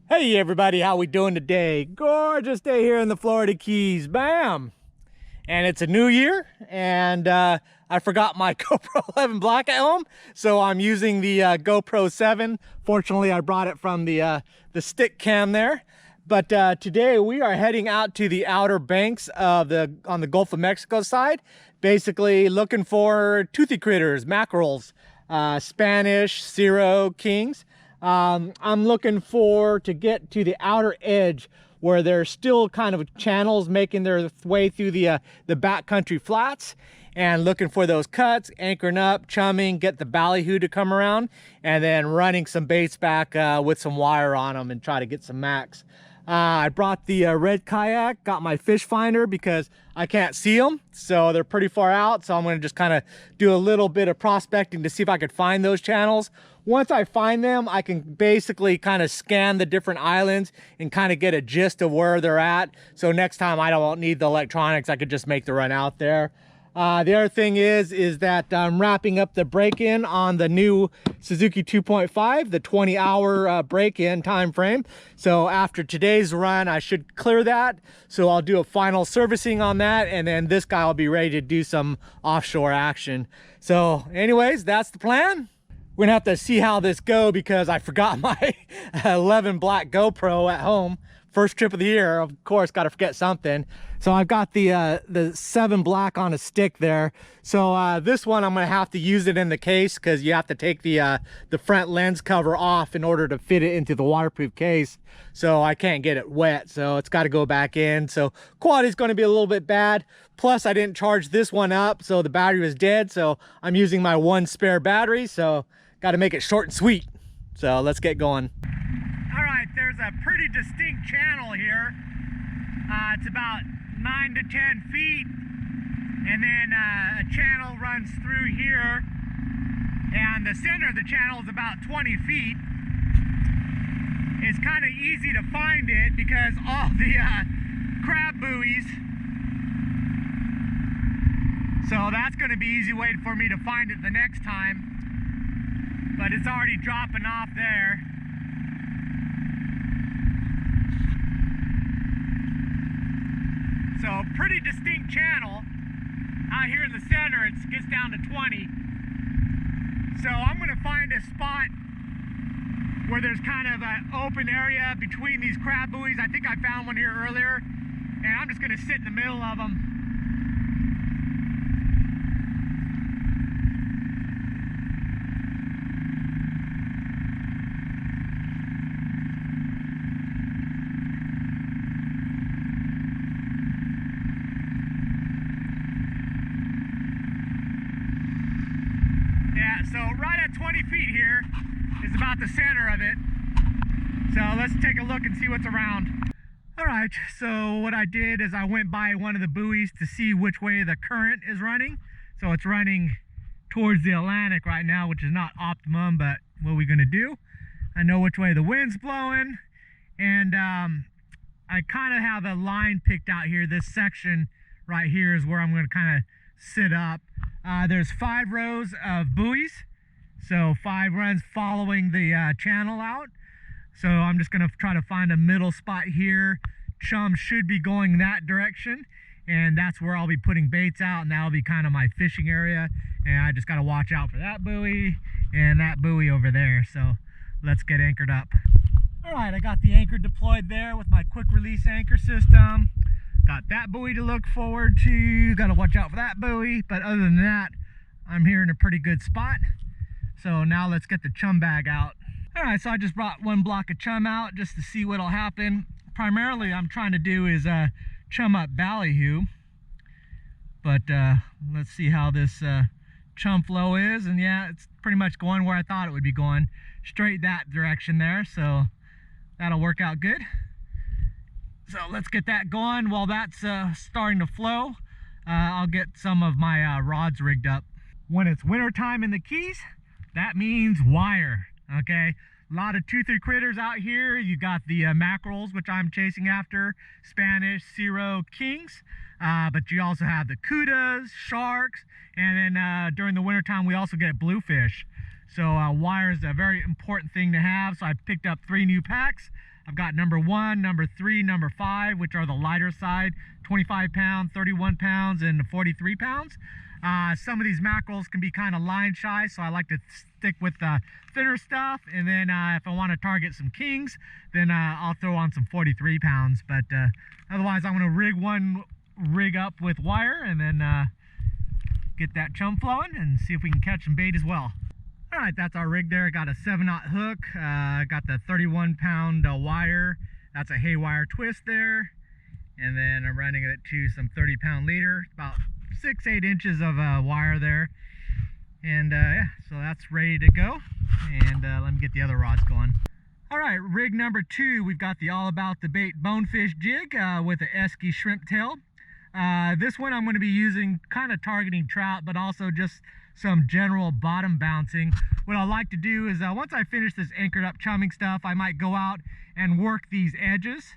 Hey everybody, how we doing today? Gorgeous day here in the Florida Keys. Bam! And it's a new year, and I forgot my GoPro 11 Black at home, so I'm using the GoPro 7. Fortunately, I brought it from the stick cam there. But today we are heading out to the outer banks of on the Gulf of Mexico side, basically looking for toothy critters, mackerels, Spanish, Cero, kings. I'm looking to get to the outer edge where there's still kind of channels making their way through the backcountry flats, and looking for those cuts, anchoring up, chumming, get the ballyhoo to come around, and then running some baits back with some wire on them and try to get some max. I brought the red kayak, got my fish finder because I can't see them, so they're pretty far out. So I'm going to just kind of do a little bit of prospecting to see if I could find those channels. Once I find them, I can basically kind of scan the different islands and kind of get a gist of where they're at. So next time I don't need the electronics, I could just make the run out there. The other thing is that I'm wrapping up the break-in on the new Suzuki 2.5, the 20-hour break-in time frame. So after today's run, I should clear that. So I'll do a final servicing on that, and then this guy will be ready to do some offshore action. So anyways, that's the plan. We're gonna have to see how this goes because I forgot my 11 Black GoPro at home. First trip of the year, of course, got to forget something. So I've got the 7 Black on a stick there. So this one, I'm gonna have to use it in the case because you have to take the front lens cover off in order to fit it into the waterproof case. So I can't get it wet, so it's got to go back in. So quality's going to be a little bit bad. Plus, I didn't charge this one up, so the battery was dead. So I'm using my one spare battery. So got to make it short and sweet. So let's get going. All right, there's a pretty distinct channel here. It's about 9 to 10 feet, and then a channel runs through here, and the center of the channel is about 20 feet. It's kind of easy to find it because all the crab buoys, so that's going to be easy way for me to find it the next time, but it's already dropping off there. So pretty distinct channel. Out here in the center, it gets down to 20. So I'm gonna find a spot where there's kind of an open area between these crab buoys. I think I found one here earlier, and I'm just gonna sit in the middle of them. So right at 20 feet here is about the center of it. So let's take a look and see what's around. All right, so what I did is I went by one of the buoys to see which way the current is running. So it's running towards the Atlantic right now, which is not optimum, but what are we gonna do? I know which way the wind's blowing, and I kind of have a line picked out here. This section right here is where I'm gonna kind of sit up. There's 5 rows of buoys, so 5 runs following the channel out. So I'm just gonna try to find a middle spot here. Chum should be going that direction, and that's where I'll be putting baits out, and that'll be kind of my fishing area. And I just gotta watch out for that buoy and that buoy over there. So let's get anchored up. All right, I got the anchor deployed there with my quick release anchor system. Got that buoy to look forward to, got to watch out for that buoy, but other than that, I'm here in a pretty good spot. So now let's get the chum bag out. All right, so I just brought 1 block of chum out just to see what'll happen. Primarily, I'm trying to do is chum up ballyhoo, but let's see how this chum flow is. And yeah, it's pretty much going where I thought it would be going, straight that direction there, so that'll work out good. So let's get that going. While that's starting to flow, I'll get some of my rods rigged up. When it's winter time in the Keys, that means wire, okay? A lot of toothy critters out here. You got the mackerels, which I'm chasing after, Spanish, Cero, kings, but you also have the cudas, sharks, and then during the winter time we also get bluefish. So wire is a very important thing to have. So I picked up 3 new packs. I've got number 1, number 3, number 5, which are the lighter side, 25 pound, 31 pounds, and 43 pounds. Some of these mackerels can be kind of line shy, so I like to stick with the thinner stuff. And then if I want to target some kings, then I'll throw on some 43 pounds. But otherwise, I'm going to rig up with wire and then get that chum flowing and see if we can catch some bait as well. All right, that's our rig there. Got a 7/0 hook, got the 31 pound wire. That's a haywire twist there. And then I'm running it to some 30 pound leader, about 6-8 inches of wire there. And yeah, so that's ready to go. And let me get the other rods going. All right, rig number 2, we've got the AllAboutTheBait bonefish jig with the Esky shrimp tail. This one I'm going to be using kind of targeting trout, but also just some general bottom bouncing. What I like to do is once I finish this anchored up chumming stuff, I might go out and work these edges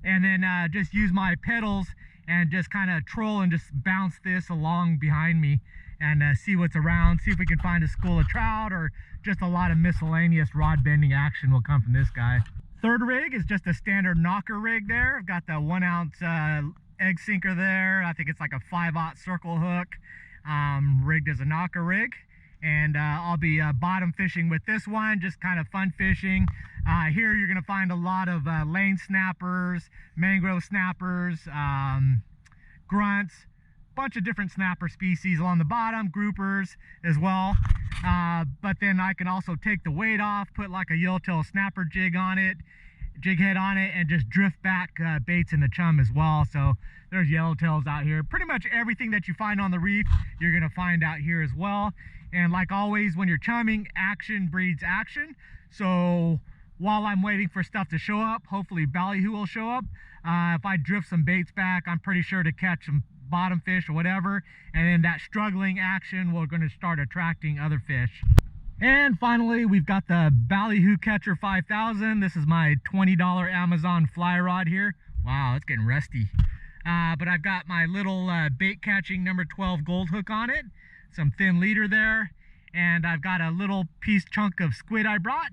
and then just use my pedals and just kind of troll and just bounce this along behind me and see what's around, see if we can find a school of trout or just a lot of miscellaneous rod bending action will come from this guy. Third rig is just a standard knocker rig there. I've got the 1 ounce egg sinker there. I think it's like a 5/0 circle hook, rigged as a knocker rig. And I'll be bottom fishing with this one, just kind of fun fishing. Here you're gonna find a lot of lane snappers, mangrove snappers, grunts, bunch of different snapper species along the bottom, groupers as well. But then I can also take the weight off, put like a yellowtail snapper jig head on it, and just drift back baits in the chum as well. So there's yellowtails out here. Pretty much everything that you find on the reef, you're gonna find out here as well. And like always, when you're chumming, action breeds action. So while I'm waiting for stuff to show up, hopefully ballyhoo will show up. If I drift some baits back, I'm pretty sure to catch some bottom fish or whatever. And then that struggling action, we're going to start attracting other fish. And finally, we've got the Ballyhoo Catcher 5000. This is my $20 Amazon fly rod here. Wow, it's getting rusty. But I've got my little bait catching number 12 gold hook on it. Some thin leader there. And I've got a little chunk of squid I brought.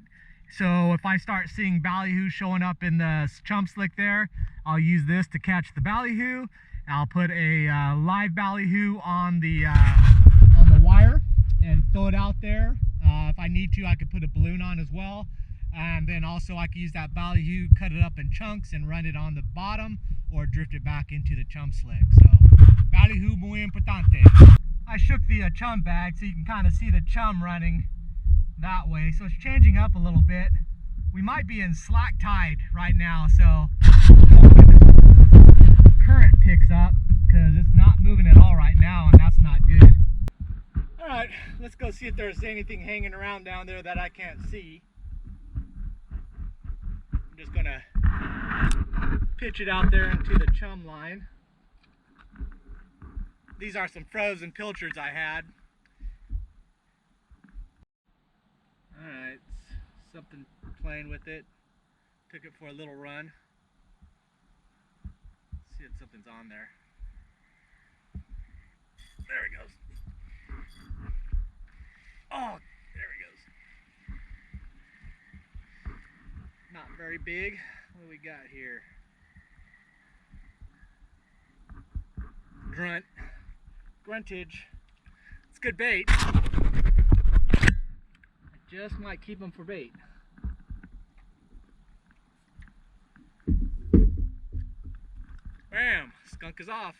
So if I start seeing ballyhoo showing up in the chum slick there, I'll use this to catch the ballyhoo. I'll put a live ballyhoo on the wire and throw it out there. If I need to, I could put a balloon on as well. And then also I could use that ballyhoo, cut it up in chunks and run it on the bottom or drift it back into the chum slick. So ballyhoo muy importante. I shook the chum bag so you can kind of see the chum running that way. So it's changing up a little bit. We might be in slack tide right now, so current picks up because it's not moving at all right now, and that's not good. All right, let's go see if there's anything hanging around down there that I can't see. I'm just gonna pitch it out there into the chum line. These are some frozen pilchards I had. Alright, something playing with it. Took it for a little run. See if something's on there. There it goes. Oh, there it goes. Not very big. What do we got here? Gruntage. It's good bait. I just might keep them for bait. Bam! Skunk is off.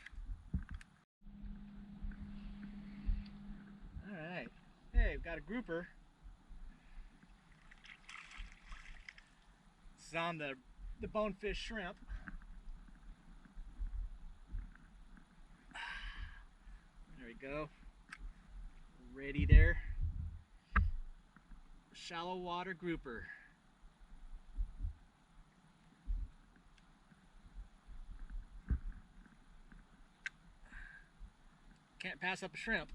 Alright. Hey, we've got a grouper. This is on the bonefish shrimp. There we go. Ready there. Shallow water grouper. Can't pass up a shrimp.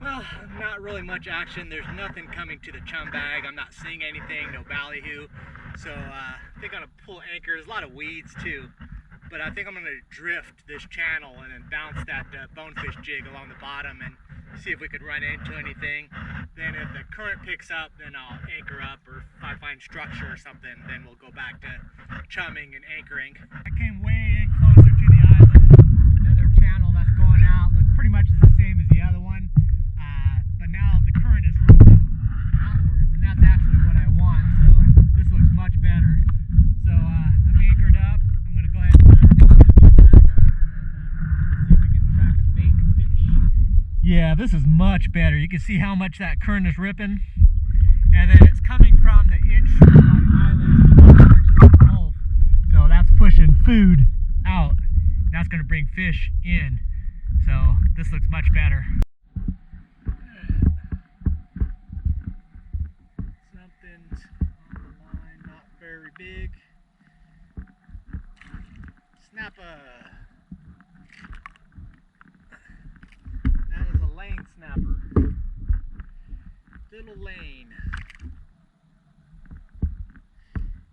Well, not really much action. There's nothing coming to the chum bag. I'm not seeing anything, no ballyhoo. So I think I'm gonna pull anchor. There's a lot of weeds too. But I think I'm going to drift this channel and then bounce that bonefish jig along the bottom and see if we could run into anything. Then if the current picks up, then I'll anchor up, or if I find structure or something, then we'll go back to chumming and anchoring. I came way in closer to the island. Another channel that's going out looks pretty much the same as the other one, but now the current is ripped outwards, and that's actually what I want, so this looks much better. So I'm anchored up. I'm going to go ahead and see if we can track some bait and fish. Yeah, this is much better. You can see how much that current is ripping, and then it's coming from the inshore island towards the Gulf, so that's pushing food out. That's going to bring fish in, so this looks much better. Something's on the line, not very big. Snapper. That is a lane snapper. Little lane.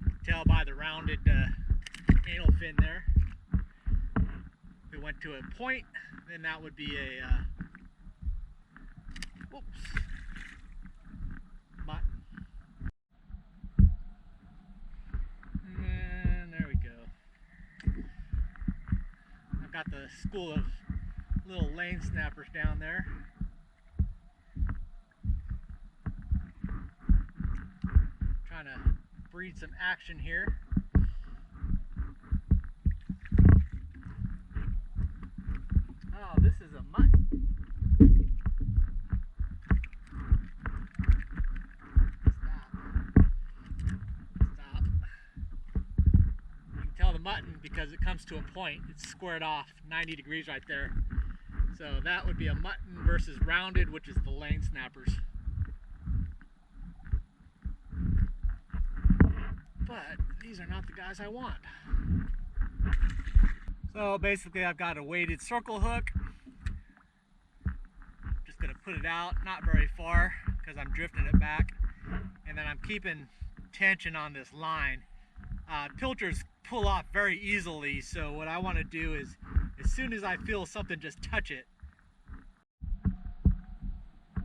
You can tell by the rounded anal fin there. If it went to a point, then that would be a whoops, mutton. And there we go. I've got the school of little lane snappers down there. Trying to breed some action here. Oh, this is a mutton. Stop. You can tell the mutton because it comes to a point. It's squared off 90 degrees right there. So that would be a mutton versus rounded, which is the lane snappers. But these are not the guys I want. So basically I've got a weighted circle hook. Just gonna put it out, not very far because I'm drifting it back. And then I'm keeping tension on this line. Pilchers pull off very easily, so what I want to do is, as soon as I feel something just touch it,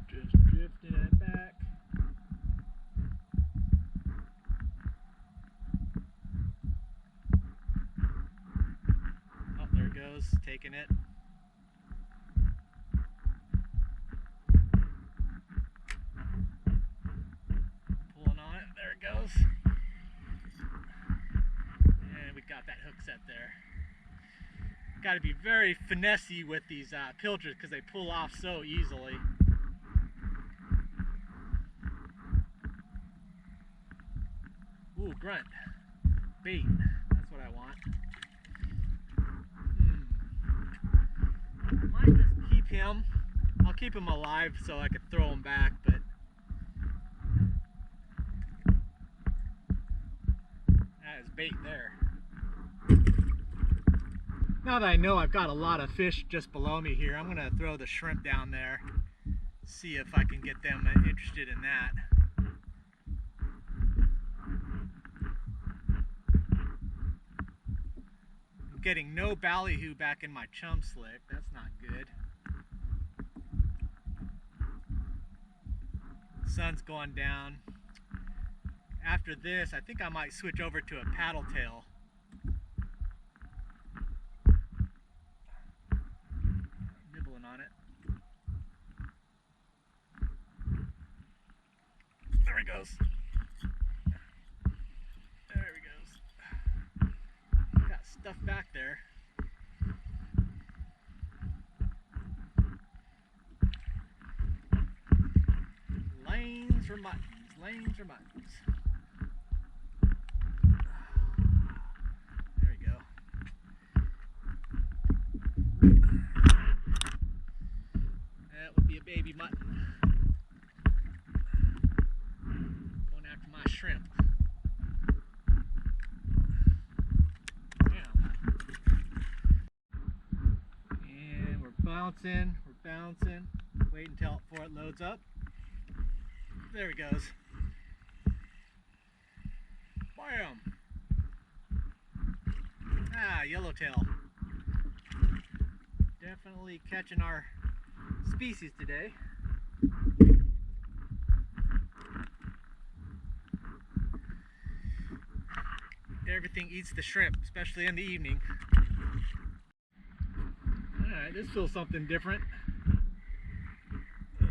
just drifting it back. Oh, there it goes, taking it. Pulling on it, there it goes. And we got that hook set there. Got to be very finessey with these pilchers because they pull off so easily. Ooh, grunt. Bait. That's what I want. Might just keep him. I'll keep him alive so I can throw him back, but that is bait there. Now that I know I've got a lot of fish just below me here, I'm going to throw the shrimp down there, see if I can get them interested in that. I'm getting no ballyhoo back in my chum slick. That's not good. Sun's going down. After this, I think I might switch over to a paddle tail. On it. There he goes. There he goes. Got stuff back there. Lanes or muttons, lanes or muttons. There we go. That would be a baby mutton. Going after my shrimp. Damn. And we're bouncing, Wait until before it loads up. There he goes. Bam! Ah, yellowtail. Definitely catching our species today. Everything eats the shrimp, especially in the evening. Alright, this feels something different. Come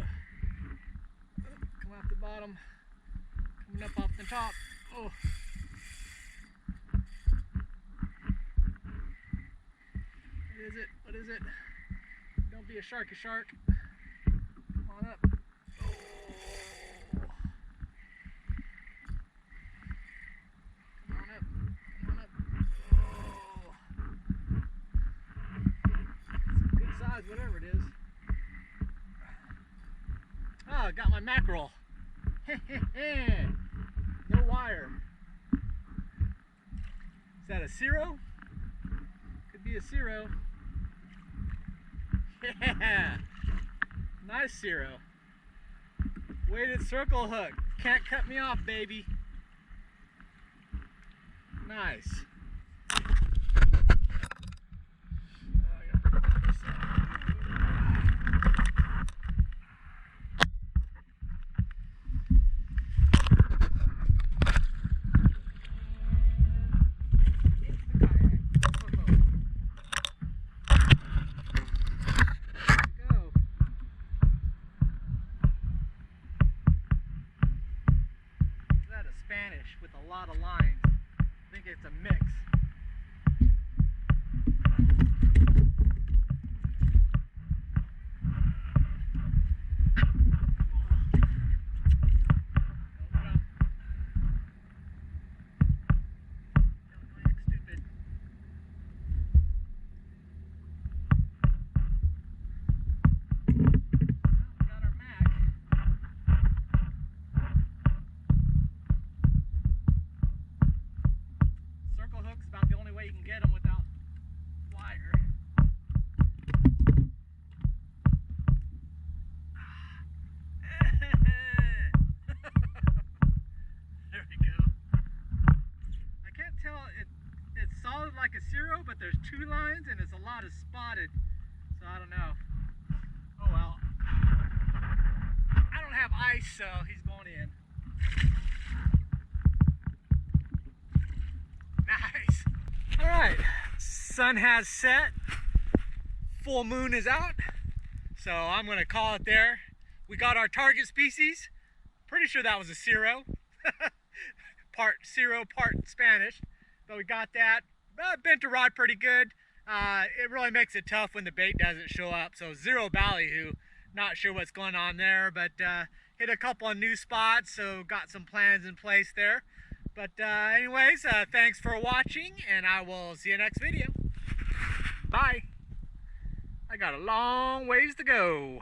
off the bottom, coming up off the top. Oh. What is it? What is it? Don't be a shark, a shark. Come on up. Oh. Come on up. Come on up. Oh. It's a good size, whatever it is. Oh, I got my mackerel. No wire. Is that a Ciro? Could be a Ciro. Yeah, nice Ciro. Weighted circle hook. Can't cut me off, baby. Nice. With a lot of lines. I think it's a mix. You can get them without wire. There we go. I can't tell, it's solid like a Ciro, but there's two lines and it's a lot of spotted, so I don't know. Oh well. I don't have ice, so he's going in. Nice. Alright, sun has set, full moon is out, so I'm going to call it there. We got our target species. Pretty sure that was a Ciro. Part Ciro, part Spanish, but we got that. Bent a rod pretty good. It really makes it tough when the bait doesn't show up, so zero ballyhoo. Not sure what's going on there, but hit a couple of new spots, so got some plans in place there. But anyways, thanks for watching, and I will see you next video. Bye. I got a long ways to go.